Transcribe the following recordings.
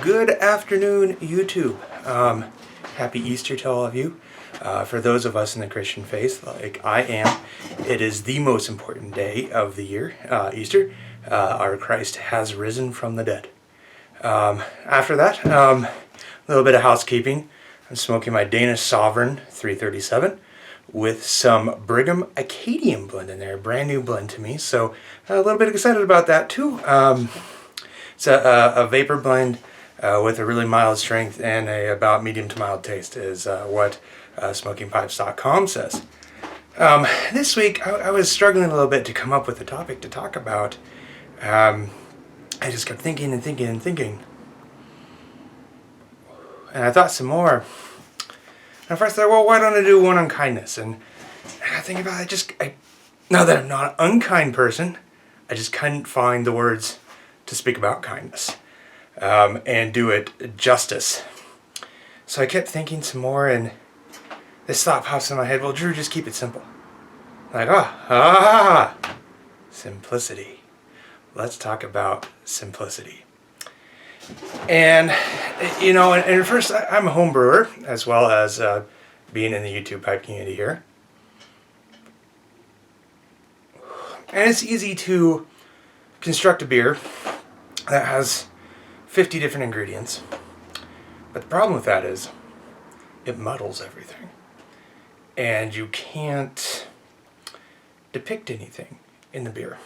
Good afternoon, YouTube. Happy Easter to all of you. For those of us in the Christian faith, like I am, it is the most important day of the year, Easter. Our Christ has risen from the dead. After that, a little bit of housekeeping. I'm smoking my Danish Sovereign 337 with some Brigham Acadian Blend in there, a brand new blend to me. So a little bit excited about that too. It's a vapor blend with a really mild strength and a about medium to mild taste is what smokingpipes.com says. This week I was struggling a little bit to come up with a topic to talk about. I just kept thinking and thinking and thinking. And I thought some more. And first I thought, well, why don't I do one on kindness? And I think about it, now that I'm not an unkind person, I just couldn't find the words to speak about kindness and do it justice. So I kept thinking some more, and this thought pops in my head, well, Drew, just keep it simple. Like, simplicity. Let's talk about simplicity. And, you know, and first, I'm a home brewer, as well as being in the YouTube pipe community here. And it's easy to construct a beer that has 50 different ingredients. But the problem with that is it muddles everything. And you can't depict anything in the beer.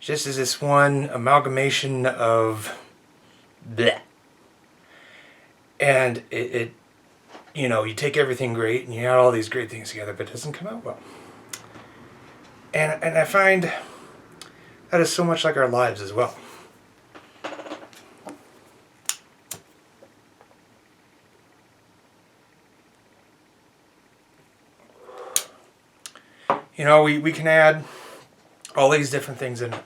Just as this one amalgamation of bleh. And it you know, you take everything great and you add all these great things together, but it doesn't come out well. And I find that is so much like our lives as well. You know, we can add all these different things in it.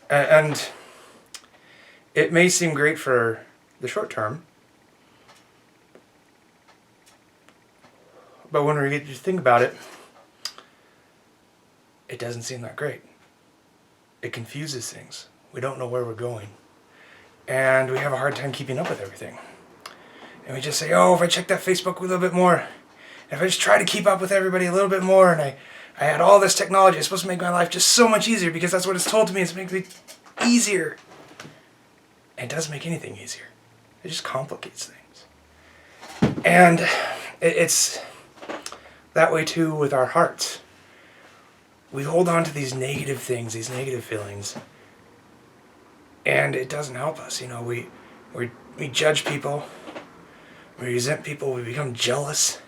And it may seem great for the short term, but when we get to think about it, it doesn't seem that great. It confuses things. We don't know where we're going. And we have a hard time keeping up with everything. And we just say, oh, if I check that Facebook a little bit more, if I just try to keep up with everybody a little bit more, and I had all this technology, it's supposed to make my life just so much easier because that's what it's told to me, it's making it easier. And it doesn't make anything easier. It just complicates things. And it's that way too with our hearts. We hold on to these negative things, these negative feelings, and it doesn't help us. You know, we judge people, we resent people, we become jealous,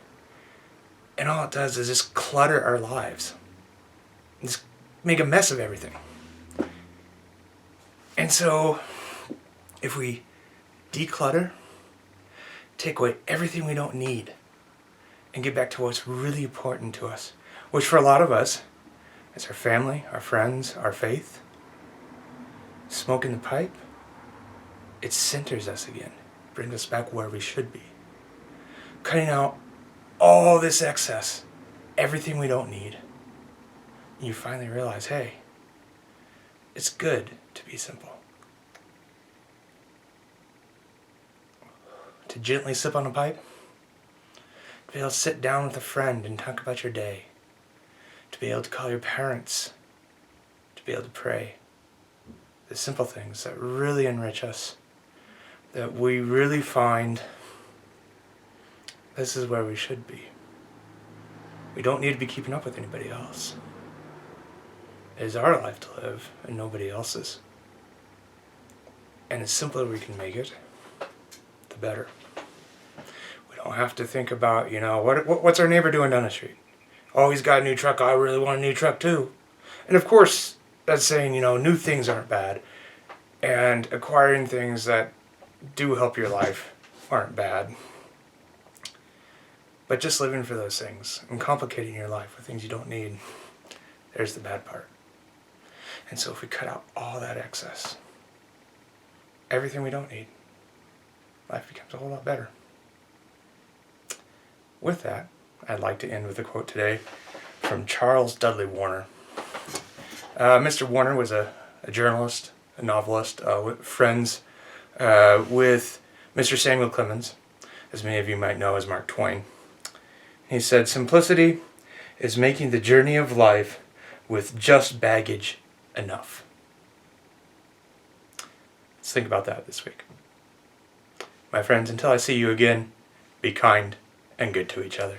and all it does is just clutter our lives, just make a mess of everything. And so, if we declutter, take away everything we don't need, and get back to what's really important to us, which for a lot of us, it's our family, our friends, our faith. Smoking the pipe, it centers us again, brings us back where we should be. Cutting out all this excess, everything we don't need. And you finally realize, hey, it's good to be simple. To gently sip on a pipe, to be able to sit down with a friend and talk about your day. To be able to call your parents, to be able to pray. The simple things that really enrich us, that we really find this is where we should be. We don't need to be keeping up with anybody else. It is our life to live and nobody else's. And the simpler we can make it, the better. We don't have to think about, you know, what's our neighbor doing down the street? Oh, he's got a new truck. I really want a new truck too. And of course, that's saying, you know, new things aren't bad. And acquiring things that do help your life aren't bad. But just living for those things and complicating your life with things you don't need, there's the bad part. And so if we cut out all that excess, everything we don't need, life becomes a whole lot better. With that, I'd like to end with a quote today from Charles Dudley Warner. Mr. Warner was a journalist, a novelist, with friends with Mr. Samuel Clemens, as many of you might know as Mark Twain. He said, "Simplicity is making the journey of life with just baggage enough." Let's think about that this week. My friends, until I see you again, be kind and good to each other.